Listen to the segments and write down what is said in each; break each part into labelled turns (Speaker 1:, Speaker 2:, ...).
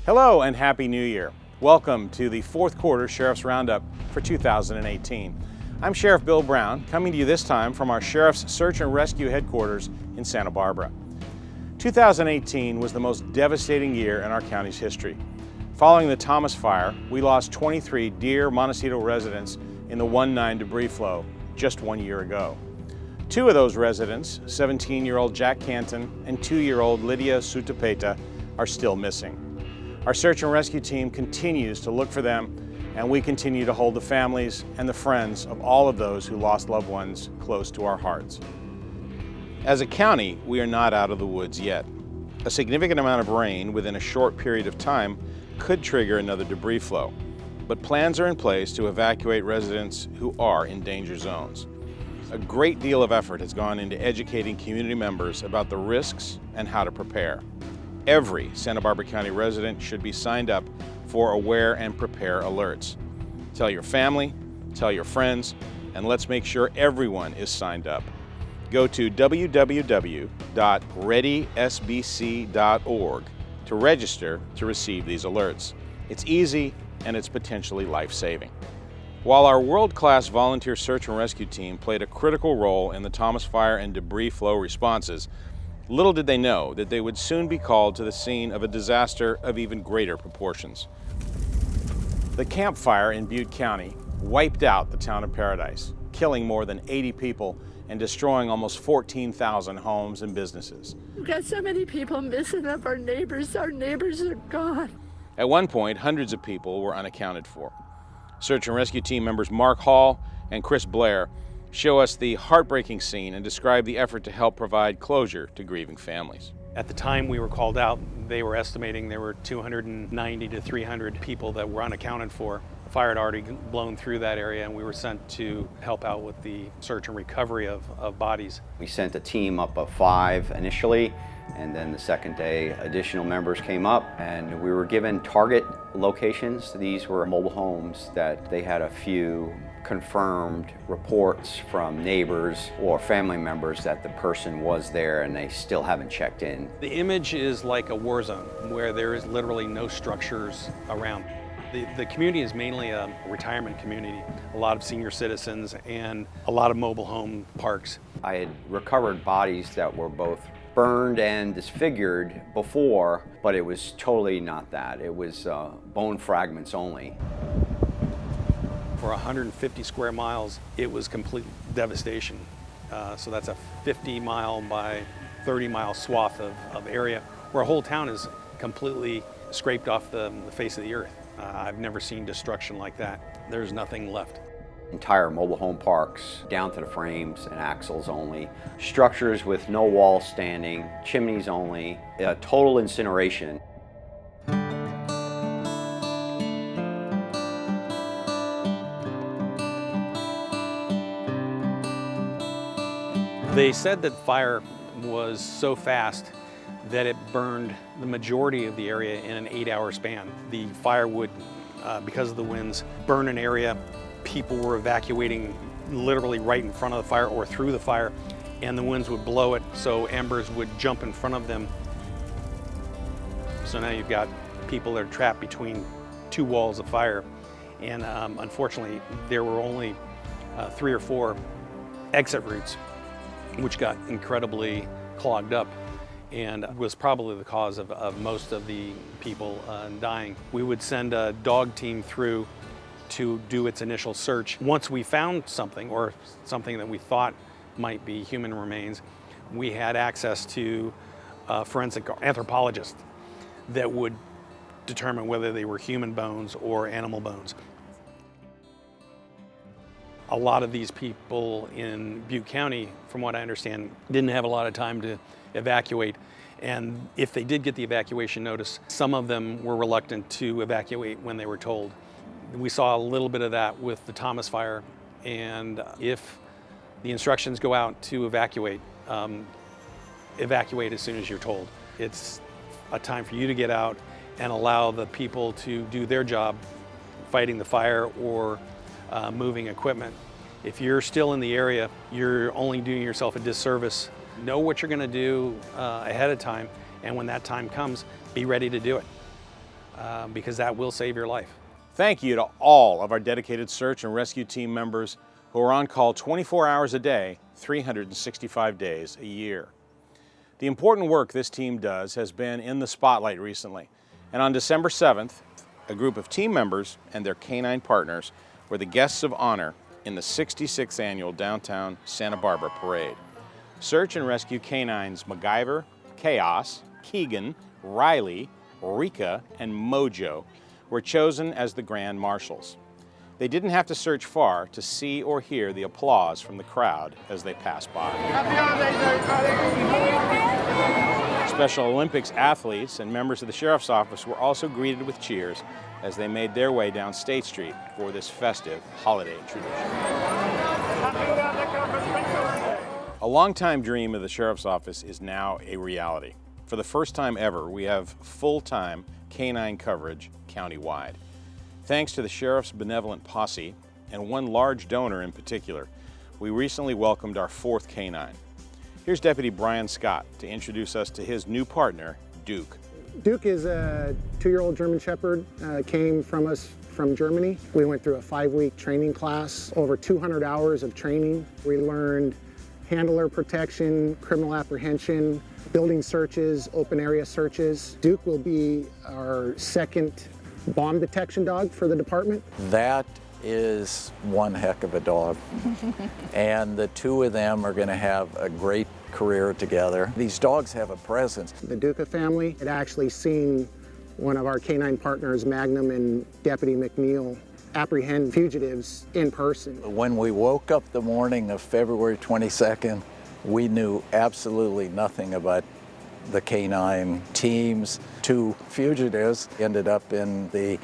Speaker 1: Hello and Happy New Year. Welcome to the fourth quarter Sheriff's Roundup for 2018. I'm Sheriff Bill Brown, coming to you this time from our Sheriff's Search and Rescue headquarters in Santa Barbara. 2018 was the most devastating year in our county's history. Following the Thomas Fire, we lost 23 dear Montecito residents in the 1/9 debris flow just 1 year ago. Two of those residents, 17-year-old Jack Canton and 2-year-old Lydia Sutapeta, are still missing. Our search and rescue team continues to look for them, and we continue to hold the families and the friends of all of those who lost loved ones close to our hearts. As a county, we are not out of the woods yet. A significant amount of rain within a short period of time could trigger another debris flow, but plans are in place to evacuate residents who are in danger zones. A great deal of effort has gone into educating community members about the risks and how to prepare. Every Santa Barbara County resident should be signed up for Aware and Prepare alerts. Tell your family, tell your friends, and let's make sure everyone is signed up. Go to www.readysbc.org to register to receive these alerts. It's easy and it's potentially life-saving. While our world-class volunteer search and rescue team played a critical role in the Thomas Fire and debris flow responses, little did they know that they would soon be called to the scene of a disaster of even greater proportions. The Camp Fire in Butte County wiped out the town of Paradise, killing more than 80 people and destroying almost 14,000 homes and businesses.
Speaker 2: We've got so many people missing of our neighbors. Our neighbors are gone.
Speaker 1: At one point, hundreds of people were unaccounted for. Search and rescue team members Mark Hall and Chris Blair show us the heartbreaking scene and describe the effort to help provide closure to grieving families.
Speaker 3: At the time we were called out, they were estimating there were 290 to 300 people that were unaccounted for. The fire had already blown through that area, and we were sent to help out with the search and recovery of bodies.
Speaker 4: We sent a team up of 5 initially, and then the second day additional members came up, and we were given target locations. These were mobile homes that they had a few confirmed reports from neighbors or family members that the person was there and they still haven't checked in.
Speaker 3: The image is like a war zone where there is literally no structures around. The community is mainly a retirement community, a lot of senior citizens and a lot of mobile home parks.
Speaker 4: I had recovered bodies that were both burned and disfigured before, but it was totally not that. It was bone fragments only.
Speaker 3: For 150 square miles, it was complete devastation. So that's a 50-mile by 30-mile swath of area where a whole town is completely scraped off the face of the earth. I've never seen destruction like that. There's nothing left.
Speaker 4: Entire mobile home parks, down to the frames and axles only. Structures with no walls standing, chimneys only, total incineration.
Speaker 3: They said that fire was so fast that it burned the majority of the area in an 8-hour span. The fire would, because of the winds, burn an area. People were evacuating literally right in front of the fire or through the fire, and the winds would blow it, so embers would jump in front of them. So now you've got people that are trapped between 2 walls of fire, and unfortunately there were only 3 or 4 exit routes, which got incredibly clogged up and was probably the cause of most of the people dying. We would send a dog team through to do its initial search. Once we found something, or something that we thought might be human remains, we had access to forensic anthropologists that would determine whether they were human bones or animal bones. A lot of these people in Butte County, from what I understand, didn't have a lot of time to evacuate. And if they did get the evacuation notice, some of them were reluctant to evacuate when they were told. We saw a little bit of that with the Thomas Fire. And if the instructions go out to evacuate, evacuate as soon as you're told. It's a time for you to get out and allow the people to do their job, fighting the fire or moving equipment. If you're still in the area, you're only doing yourself a disservice. Know what you're going to do ahead of time, and when that time comes, be ready to do it. because that will save your life.
Speaker 1: Thank you to all of our dedicated search and rescue team members who are on call 24 hours a day, 365 days a year. The important work this team does has been in the spotlight recently, and on December 7th, a group of team members and their canine partners were the guests of honor in the 66th annual Downtown Santa Barbara Parade. Search and rescue canines MacGyver, Chaos, Keegan, Riley, Rika, and Mojo were chosen as the Grand Marshals. They didn't have to search far to see or hear the applause from the crowd as they passed by. Special Olympics athletes and members of the Sheriff's Office were also greeted with cheers as they made their way down State Street for this festive holiday tradition. A longtime dream of the Sheriff's Office is now a reality. For the first time ever, we have full-time canine coverage countywide. Thanks to the Sheriff's benevolent posse, and one large donor in particular, we recently welcomed our 4th canine. Here's Deputy Brian Scott to introduce us to his new partner, Duke.
Speaker 5: Duke is a 2-year-old German Shepherd, came from Germany. We went through a 5-week training class, over 200 hours of training. We learned handler protection, criminal apprehension, building searches, open area searches. Duke will be our 2nd bomb detection dog for the department.
Speaker 6: That is one heck of a dog. And the two of them are going to have a great career together. These dogs have a presence.
Speaker 5: The Duca family had actually seen one of our canine partners, Magnum and Deputy McNeil, apprehend fugitives in person.
Speaker 6: When we woke up the morning of February 22nd, we knew absolutely nothing about the canine teams. 2 fugitives ended up in the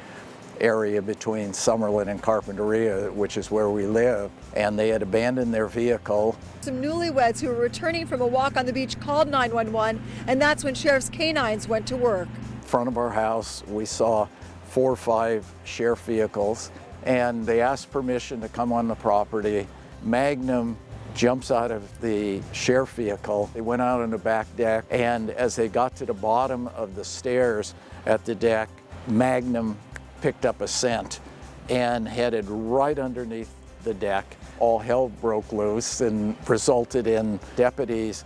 Speaker 6: area between Summerlin and Carpinteria, which is where we live, and they had abandoned their vehicle.
Speaker 7: Some newlyweds who were returning from a walk on the beach called 911, and that's when Sheriff's canines went to work.
Speaker 6: In front of our house, we saw 4 or 5 sheriff vehicles, and they asked permission to come on the property. Magnum jumps out of the sheriff vehicle. They went out on the back deck, and as they got to the bottom of the stairs at the deck, Magnum picked up a scent and headed right underneath the deck. All hell broke loose and resulted in deputies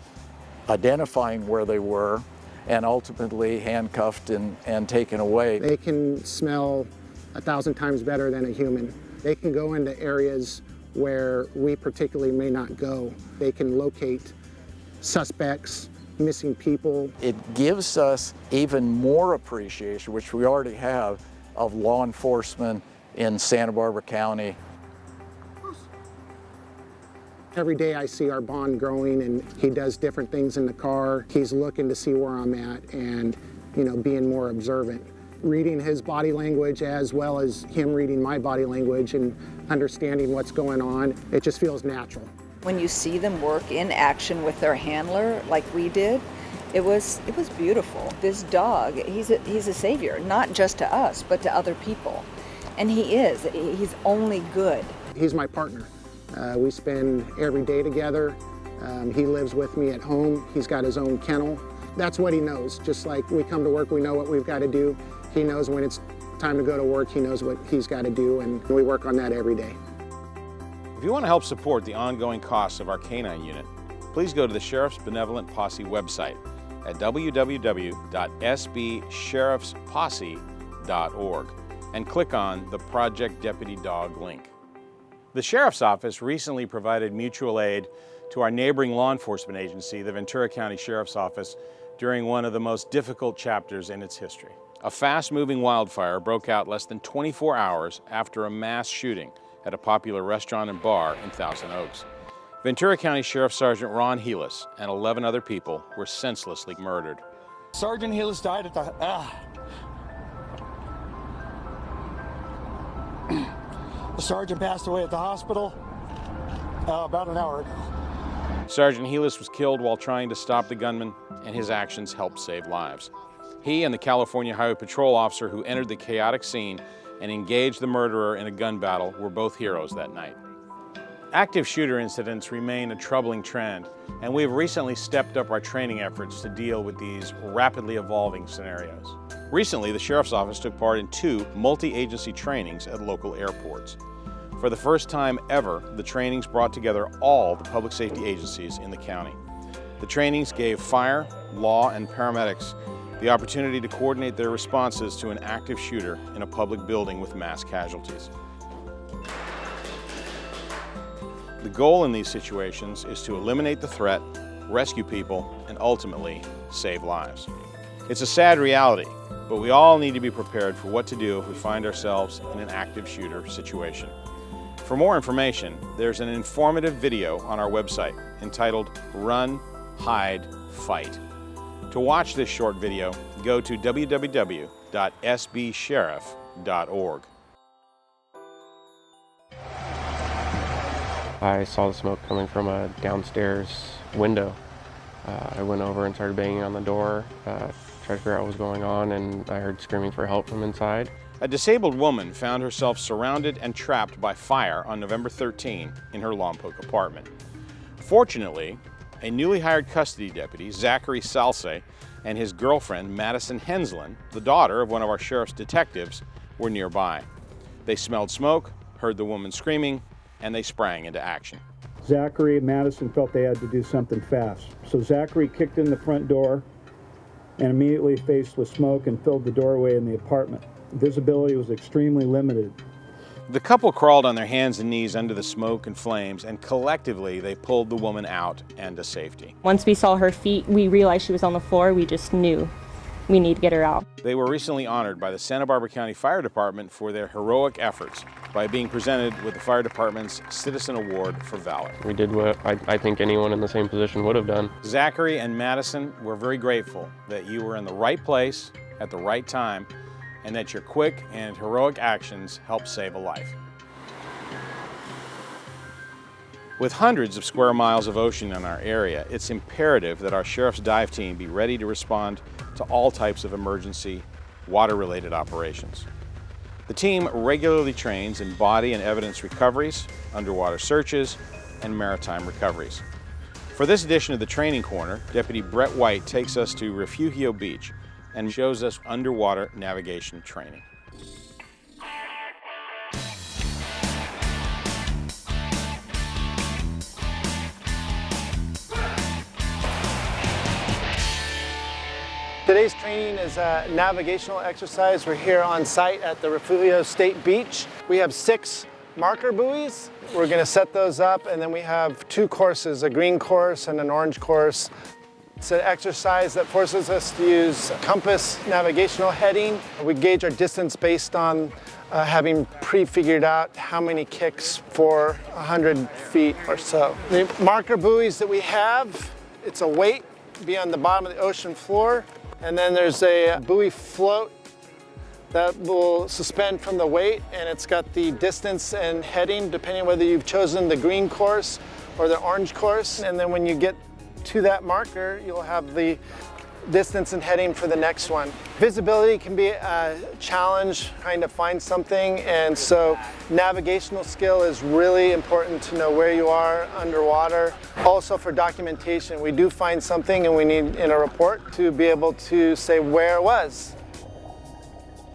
Speaker 6: identifying where they were and ultimately handcuffed and taken away.
Speaker 5: They can smell 1,000 times better than a human. They can go into areas where we particularly may not go. They can locate suspects, missing people.
Speaker 6: It gives us even more appreciation, which we already have, of law enforcement in Santa Barbara County.
Speaker 5: Every day I see our bond growing, and he does different things in the car. He's looking to see where I'm at and, being more observant. Reading his body language as well as him reading my body language and understanding what's going on, it just feels natural.
Speaker 8: When you see them work in action with their handler like we did, it was beautiful. This dog, he's a savior, not just to us, but to other people. And he's only good.
Speaker 5: He's my partner. We spend every day together. He lives with me at home. He's got his own kennel. That's what he knows. Just like we come to work, we know what we've got to do. He knows when it's time to go to work, he knows what he's got to do, and we work on that every day.
Speaker 1: If you want to help support the ongoing costs of our canine unit, please go to the Sheriff's Benevolent Posse website at www.sbsheriffsposse.org and click on the Project Deputy Dog link. The Sheriff's Office recently provided mutual aid to our neighboring law enforcement agency, the Ventura County Sheriff's Office, during one of the most difficult chapters in its history. A fast-moving wildfire broke out less than 24 hours after a mass shooting at a popular restaurant and bar in Thousand Oaks. Ventura County Sheriff Sergeant Ron Helis and 11 other people were senselessly murdered.
Speaker 9: Sergeant Helis died at the... The sergeant passed away at the hospital about an hour ago.
Speaker 1: Sergeant Helis was killed while trying to stop the gunman, and his actions helped save lives. He and the California Highway Patrol officer who entered the chaotic scene and engaged the murderer in a gun battle were both heroes that night. Active shooter incidents remain a troubling trend, and we've recently stepped up our training efforts to deal with these rapidly evolving scenarios. Recently, the Sheriff's Office took part in 2 multi-agency trainings at local airports. For the first time ever, the trainings brought together all the public safety agencies in the county. The trainings gave fire, law, and paramedics the opportunity to coordinate their responses to an active shooter in a public building with mass casualties. The goal in these situations is to eliminate the threat, rescue people, and ultimately save lives. It's a sad reality, but we all need to be prepared for what to do if we find ourselves in an active shooter situation. For more information, there's an informative video on our website entitled Run, Hide, Fight. To watch this short video, go to www.sbsheriff.org.
Speaker 10: I saw the smoke coming from a downstairs window. I went over and started banging on the door, tried to figure out what was going on, and I heard screaming for help from inside.
Speaker 1: A disabled woman found herself surrounded and trapped by fire on November 13 in her Lompoc apartment. Fortunately, a newly hired custody deputy, Zachary Salce, and his girlfriend, Madison Henslin, the daughter of one of our sheriff's detectives, were nearby. They smelled smoke, heard the woman screaming, and they sprang into action.
Speaker 11: Zachary and Madison felt they had to do something fast. So Zachary kicked in the front door and immediately faced with smoke and filled the doorway in the apartment. Visibility was extremely limited.
Speaker 1: The couple crawled on their hands and knees under the smoke and flames, and collectively they pulled the woman out and to safety.
Speaker 12: Once we saw her feet, we realized she was on the floor. We just knew we need to get her out.
Speaker 1: They were recently honored by the Santa Barbara County Fire Department for their heroic efforts by being presented with the Fire Department's Citizen Award for Valor.
Speaker 10: We did what I think anyone in the same position would have done.
Speaker 1: Zachary and Madison, we're very grateful that you were in the right place at the right time and that your quick and heroic actions helped save a life. With hundreds of square miles of ocean in our area, it's imperative that our Sheriff's Dive Team be ready to respond to all types of emergency water-related operations. The team regularly trains in body and evidence recoveries, underwater searches, and maritime recoveries. For this edition of the Training Corner, Deputy Brett White takes us to Refugio Beach and shows us underwater navigation training.
Speaker 9: Today's training is a navigational exercise. We're here on site at the Refugio State Beach. We have 6 marker buoys. We're going to set those up, and then we have 2 courses, a green course and an orange course. It's an exercise that forces us to use compass navigational heading. We gauge our distance based on having pre-figured out how many kicks for 100 feet or so. The marker buoys that we have, it's a weight be on the bottom of the ocean floor. And then there's a buoy float that will suspend from the weight, and it's got the distance and heading depending on whether you've chosen the green course or the orange course. And then when you get to that marker, you'll have the distance and heading for the next one. Visibility can be a challenge trying to find something, and so navigational skill is really important to know where you are underwater. Also for documentation, we do find something and we need in a report to be able to say where it was.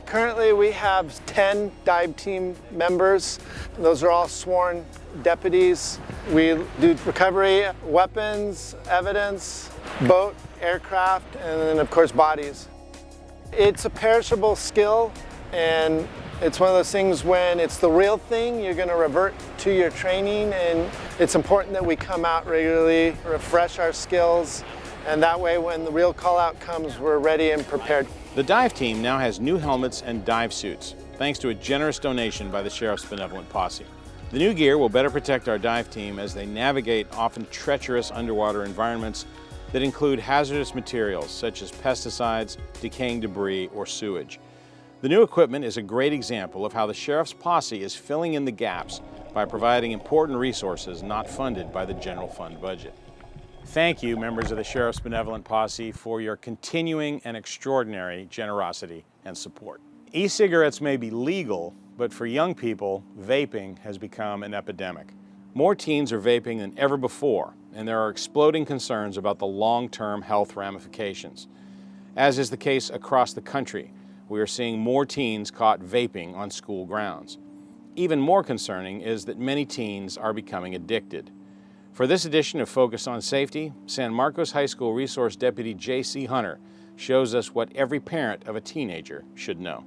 Speaker 9: Currently we have 10 dive team members. Those are all sworn deputies. We do recovery, weapons, evidence, boat, aircraft, and then of course bodies. It's a perishable skill, and it's one of those things when it's the real thing, you're going to revert to your training, and it's important that we come out regularly, refresh our skills, and that way when the real call out comes, we're ready and prepared.
Speaker 1: The dive team now has new helmets and dive suits, thanks to a generous donation by the Sheriff's Benevolent Posse. The new gear will better protect our dive team as they navigate often treacherous underwater environments that include hazardous materials such as pesticides, decaying debris, or sewage. The new equipment is a great example of how the Sheriff's Posse is filling in the gaps by providing important resources not funded by the general fund budget. Thank you, members of the Sheriff's Benevolent Posse, for your continuing and extraordinary generosity and support. E-cigarettes may be legal, but for young people, vaping has become an epidemic. More teens are vaping than ever before, and there are exploding concerns about the long-term health ramifications. As is the case across the country, we are seeing more teens caught vaping on school grounds. Even more concerning is that many teens are becoming addicted. For this edition of Focus on Safety, San Marcos High School Resource Deputy J.C. Hunter shows us what every parent of a teenager should know.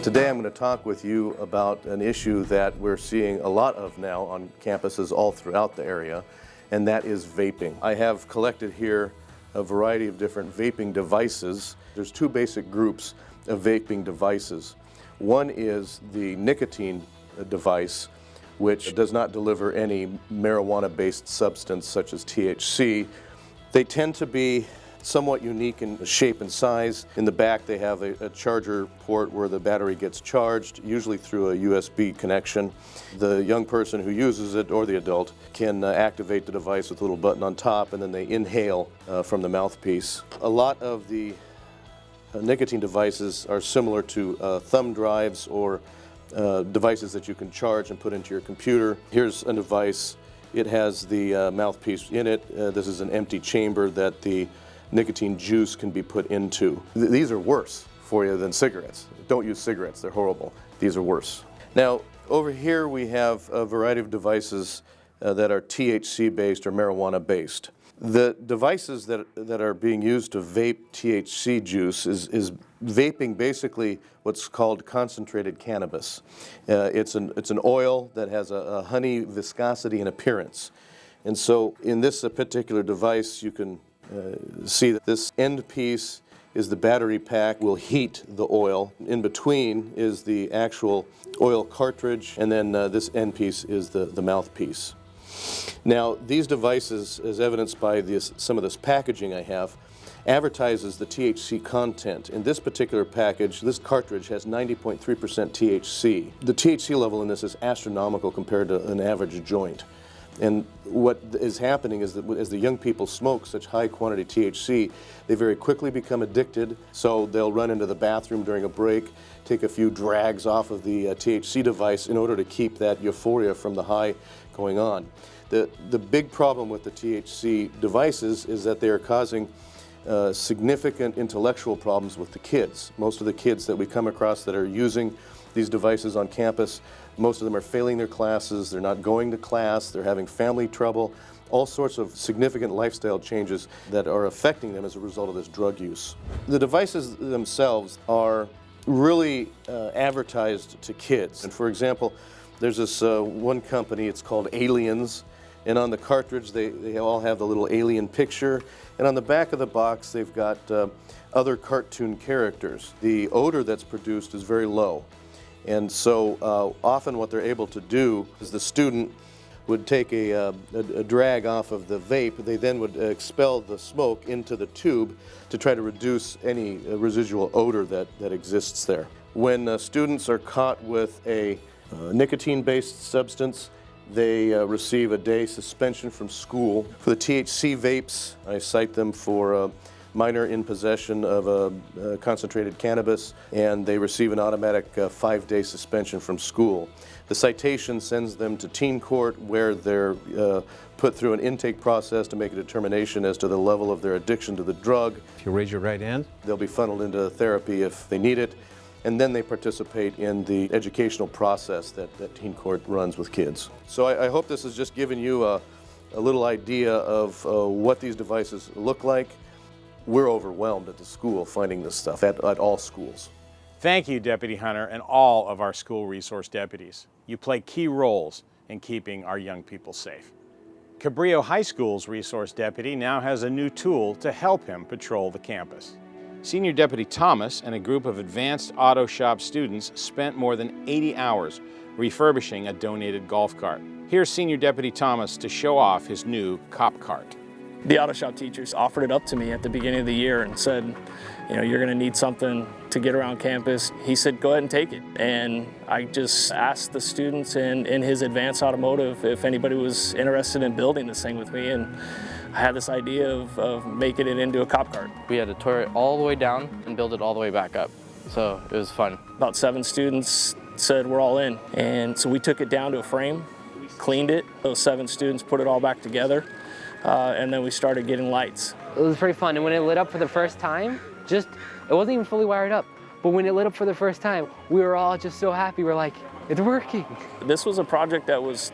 Speaker 13: Today I'm going to talk with you about an issue that we're seeing a lot of now on campuses all throughout the area, and that is vaping. I have collected here a variety of different vaping devices. There's two basic groups of vaping devices. One is the nicotine device, which does not deliver any marijuana-based substance such as THC. They tend to be somewhat unique in shape and size. In the back they have a charger port where the battery gets charged, usually through a USB connection. The young person who uses it, or the adult, can activate the device with a little button on top, and then they inhale from the mouthpiece. A lot of the nicotine devices are similar to thumb drives or devices that you can charge and put into your computer. Here's a device. It has the mouthpiece in it. This is an empty chamber that the nicotine juice can be put into. These are worse for you than cigarettes. Don't use cigarettes, they're horrible. These are worse. Now, over here we have a variety of devices that are THC based or marijuana based. The devices that are being used to vape THC juice is vaping basically what's called concentrated cannabis. It's an oil that has a honey viscosity and appearance. And so in this particular device you can see that this end piece is the battery pack, will heat the oil. In between is the actual oil cartridge, and then this end piece is the mouthpiece. Now, these devices, as evidenced by some of this packaging I have, advertises the THC content. In this particular package, this cartridge has 90.3% THC. The THC level in this is astronomical compared to an average joint. And what is happening is that as the young people smoke such high quantity THC, they very quickly become addicted, so they'll run into the bathroom during a break, take a few drags off of the THC device in order to keep that euphoria from the high going on. The big problem with the THC devices is that they are causing significant intellectual problems with the kids. Most of the kids that we come across that are using these devices on campus, most of them are failing their classes, they're not going to class, they're having family trouble, all sorts of significant lifestyle changes that are affecting them as a result of this drug use. The devices themselves are really advertised to kids. And for example, there's this one company, it's called Aliens, and on the cartridge they all have the little alien picture, and on the back of the box they've got other cartoon characters. The odor that's produced is very low. And so often what they're able to do is the student would take a drag off of the vape. They then would expel the smoke into the tube to try to reduce any residual odor that exists there. When students are caught with a nicotine-based substance, they receive a day suspension from school. For the THC vapes, I cite them for minor in possession of concentrated cannabis, and they receive an automatic 5-day suspension from school. The citation sends them to teen court, where they're put through an intake process to make a determination as to the level of their addiction to the drug.
Speaker 14: If you raise your right hand,
Speaker 13: they'll be funneled into therapy if they need it, and then they participate in the educational process that teen court runs with kids. So I hope this has just given you a little idea of what these devices look like. We're overwhelmed at the school finding this stuff at all schools.
Speaker 1: Thank you, Deputy Hunter, and all of our school resource deputies. You play key roles in keeping our young people safe. Cabrillo High School's resource deputy now has a new tool to help him patrol the campus. Senior Deputy Thomas and a group of advanced auto shop students spent more than 80 hours refurbishing a donated golf cart. Here's Senior Deputy Thomas to show off his new cop cart.
Speaker 14: The auto shop teachers offered it up to me at the beginning of the year and said, you know, you're going to need something to get around campus. He said, go ahead and take it. And I just asked the students in his advanced automotive if anybody was interested in building this thing with me. And I had this idea of making it into a cop car.
Speaker 15: We had to tour it all the way down and build it all the way back up. So it was fun.
Speaker 14: About 7 students said we're all in. And so we took it down to a frame, cleaned it. Those 7 students put it all back together. And then we started getting lights.
Speaker 16: It was pretty fun. And when it lit up for the first time, it wasn't even fully wired up. But when it lit up for the first time, we were all just so happy. We're like, it's working.
Speaker 14: This was a project that was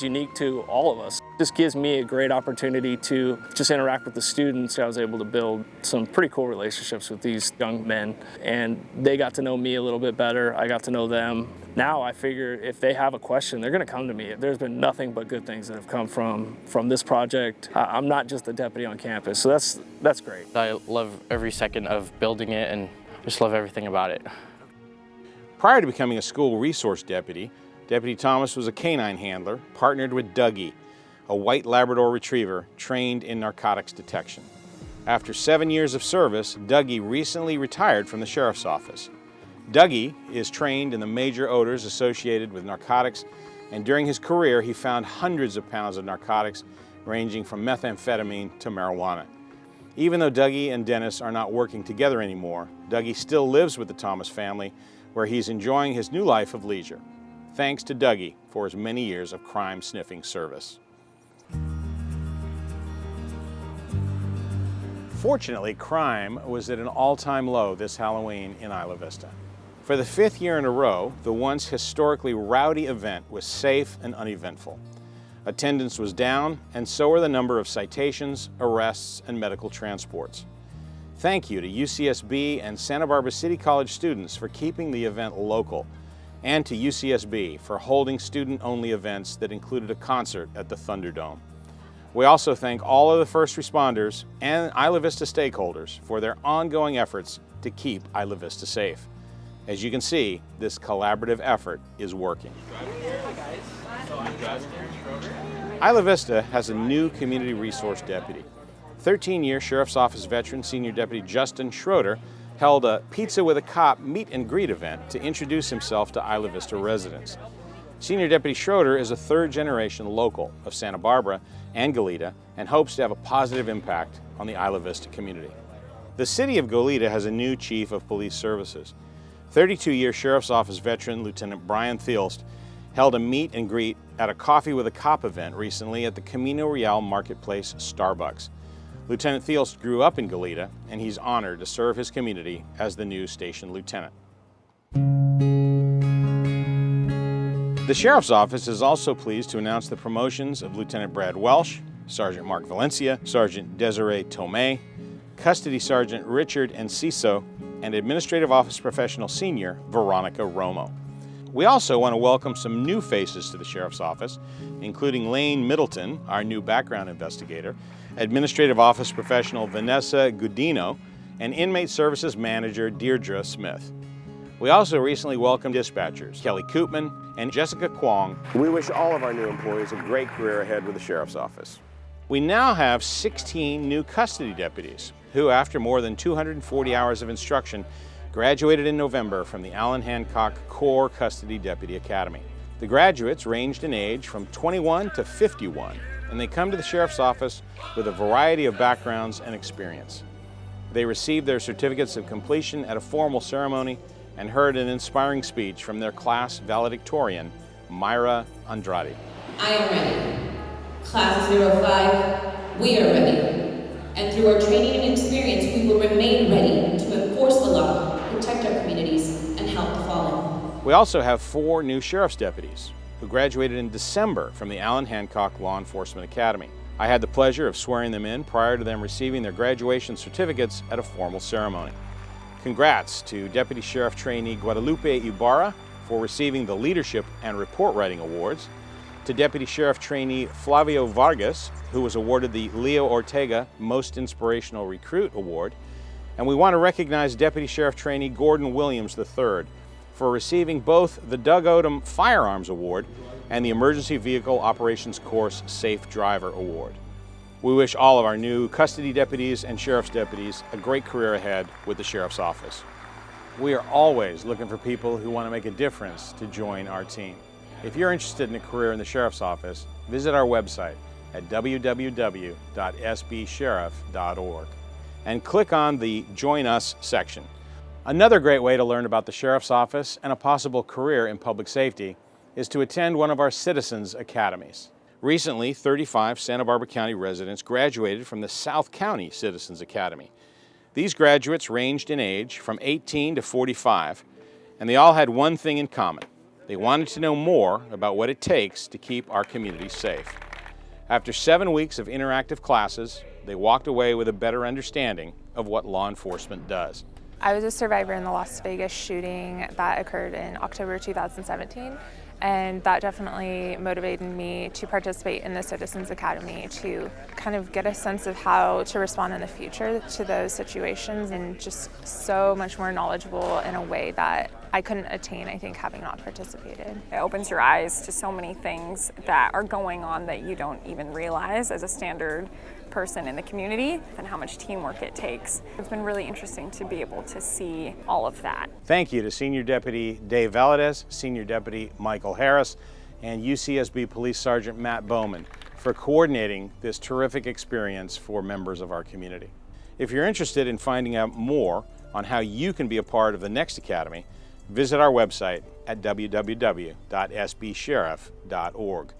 Speaker 14: unique to all of us. This gives me a great opportunity to just interact with the students. I was able to build some pretty cool relationships with these young men, and they got to know me a little bit better. I got to know them. Now I figure if they have a question, they're gonna come to me. There's been nothing but good things that have come from this project. I'm not just a deputy on campus, so that's great.
Speaker 15: I love every second of building it and just love everything about it.
Speaker 1: Prior to becoming a school resource deputy, Deputy Thomas was a canine handler, partnered with Dougie, a white Labrador retriever trained in narcotics detection. After 7 years of service, Dougie recently retired from the sheriff's office. Dougie is trained in the major odors associated with narcotics, and during his career he found hundreds of pounds of narcotics ranging from methamphetamine to marijuana. Even though Dougie and Dennis are not working together anymore, Dougie still lives with the Thomas family, where he's enjoying his new life of leisure. Thanks to Dougie for his many years of crime-sniffing service. Fortunately, crime was at an all-time low this Halloween in Isla Vista. For the 5th year in a row, the once historically rowdy event was safe and uneventful. Attendance was down, and so were the number of citations, arrests, and medical transports. Thank you to UCSB and Santa Barbara City College students for keeping the event local, and to UCSB for holding student-only events that included a concert at the Thunderdome. We also thank all of the first responders and Isla Vista stakeholders for their ongoing efforts to keep Isla Vista safe. As you can see, this collaborative effort is working. Isla Vista has a new community resource deputy. 13-year Sheriff's Office veteran Senior Deputy Justin Schroeder held a Pizza with a Cop meet and greet event to introduce himself to Isla Vista residents. Senior Deputy Schroeder is a 3rd-generation local of Santa Barbara and Goleta and hopes to have a positive impact on the Isla Vista community. The city of Goleta has a new Chief of Police Services. 32-year Sheriff's Office veteran Lieutenant Brian Thielst held a meet and greet at a Coffee with a Cop event recently at the Camino Real Marketplace Starbucks. Lieutenant Thielst grew up in Goleta, and he's honored to serve his community as the new station lieutenant. The Sheriff's Office is also pleased to announce the promotions of Lieutenant Brad Welsh, Sergeant Mark Valencia, Sergeant Desiree Tomei, Custody Sergeant Richard Enciso, and Administrative Office Professional Senior Veronica Romo. We also want to welcome some new faces to the Sheriff's Office, including Lane Middleton, our new background investigator, Administrative Office Professional Vanessa Gudino, and Inmate Services Manager Deirdre Smith. We also recently welcomed dispatchers Kelly Koopman and Jessica Kwong. We wish all of our new employees a great career ahead with the Sheriff's Office. We now have 16 new custody deputies who, after more than 240 hours of instruction, graduated in November from the Allen Hancock Core Custody Deputy Academy. The graduates ranged in age from 21 to 51, and they come to the Sheriff's Office with a variety of backgrounds and experience. They received their certificates of completion at a formal ceremony and heard an inspiring speech from their class valedictorian, Myra Andrade.
Speaker 17: I am ready. Class 05, we are ready. And through our training and experience, we will remain ready to enforce the law, protect our communities, and help the fallen.
Speaker 1: We also have 4 new sheriff's deputies who graduated in December from the Allen Hancock Law Enforcement Academy. I had the pleasure of swearing them in prior to them receiving their graduation certificates at a formal ceremony. Congrats to Deputy Sheriff Trainee Guadalupe Ibarra for receiving the Leadership and Report Writing Awards, to Deputy Sheriff Trainee Flavio Vargas, who was awarded the Leo Ortega Most Inspirational Recruit Award, and we want to recognize Deputy Sheriff Trainee Gordon Williams III for receiving both the Doug Odom Firearms Award and the Emergency Vehicle Operations Course Safe Driver Award. We wish all of our new custody deputies and sheriff's deputies a great career ahead with the Sheriff's Office. We are always looking for people who want to make a difference to join our team. If you're interested in a career in the Sheriff's Office, visit our website at www.sbsheriff.org and click on the Join Us section. Another great way to learn about the Sheriff's Office and a possible career in public safety is to attend one of our Citizens Academies. Recently, 35 Santa Barbara County residents graduated from the South County Citizens Academy. These graduates ranged in age from 18 to 45, and they all had one thing in common. They wanted to know more about what it takes to keep our community safe. After 7 weeks of interactive classes, they walked away with a better understanding of what law enforcement does.
Speaker 18: I was a survivor in the Las Vegas shooting that occurred in October 2017, and that definitely motivated me to participate in the Citizens Academy to kind of get a sense of how to respond in the future to those situations, and just so much more knowledgeable in a way that I couldn't attain, I think, having not participated.
Speaker 19: It opens your eyes to so many things that are going on that you don't even realize as a standard person in the community, and how much teamwork it takes. It's been really interesting to be able to see all of that.
Speaker 1: Thank you to Senior Deputy Dave Valadez, Senior Deputy Michael Harris, and UCSB Police Sergeant Matt Bowman for coordinating this terrific experience for members of our community. If you're interested in finding out more on how you can be a part of the next Academy, visit our website at www.sbsheriff.org.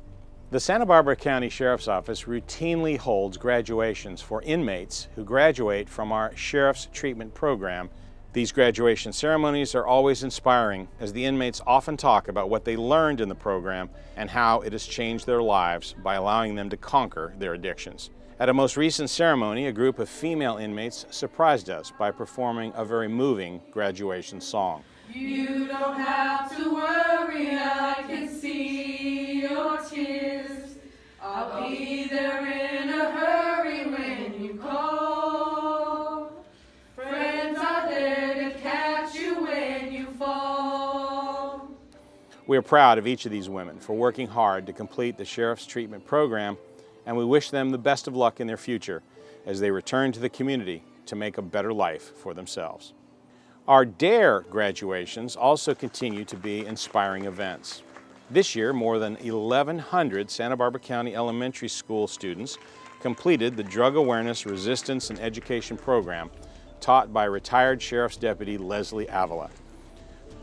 Speaker 1: The Santa Barbara County Sheriff's Office routinely holds graduations for inmates who graduate from our Sheriff's Treatment Program. These graduation ceremonies are always inspiring, as the inmates often talk about what they learned in the program and how it has changed their lives by allowing them to conquer their addictions. At a most recent ceremony, a group of female inmates surprised us by performing a very moving graduation song.
Speaker 20: You don't have to worry, I can see your tears. I'll be there in a hurry when you call. Friends are there to catch you when you fall.
Speaker 1: We are proud of each of these women for working hard to complete the Sheriff's Treatment Program, and we wish them the best of luck in their future as they return to the community to make a better life for themselves. Our DARE graduations also continue to be inspiring events. This year, more than 1,100 Santa Barbara County elementary school students completed the Drug Awareness, Resistance, and Education program taught by retired Sheriff's Deputy Leslie Avila.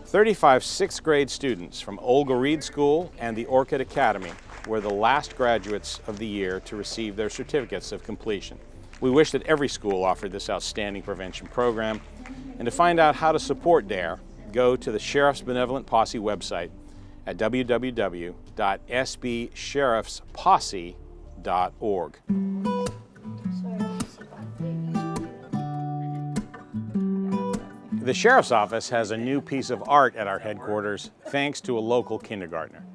Speaker 1: 35 sixth grade students from Olga Reed School and the Orchid Academy were the last graduates of the year to receive their certificates of completion. We wish that every school offered this outstanding prevention program. And to find out how to support DARE, go to the Sheriff's Benevolent Posse website at www.sbsheriffsposse.org. The Sheriff's Office has a new piece of art at our headquarters thanks to a local kindergartner.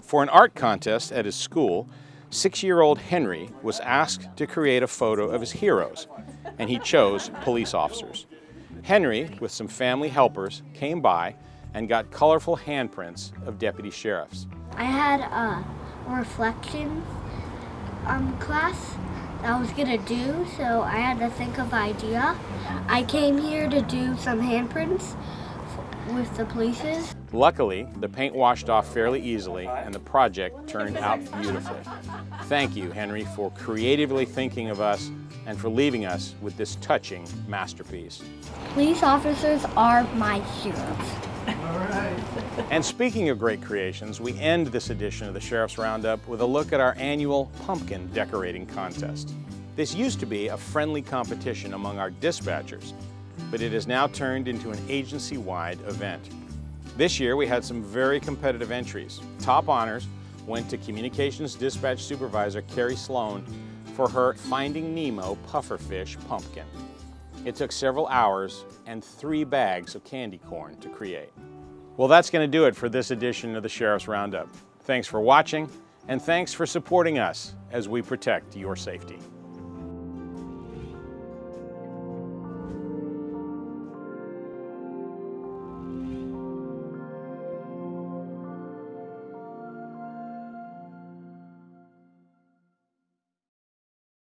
Speaker 1: For an art contest at his school, 6-year-old Henry was asked to create a photo of his heroes, and he chose police officers. Henry, with some family helpers, came by and got colorful handprints of deputy sheriffs.
Speaker 21: I had a reflection class that I was gonna do, so I had to think of an idea. I came here to do some handprints with the polices.
Speaker 1: Luckily, the paint washed off fairly easily and the project turned out beautifully. Thank you, Henry, for creatively thinking of us and for leaving us with this touching masterpiece.
Speaker 21: Police officers are my heroes.
Speaker 1: And speaking of great creations, we end this edition of the Sheriff's Roundup with a look at our annual pumpkin decorating contest. This used to be a friendly competition among our dispatchers, but it has now turned into an agency-wide event. This year we had some very competitive entries. Top honors went to Communications Dispatch Supervisor Carrie Sloan for her Finding Nemo pufferfish pumpkin. It took several hours and 3 bags of candy corn to create. Well, that's going to do it for this edition of the Sheriff's Roundup. Thanks for watching, and thanks for supporting us as we protect your safety.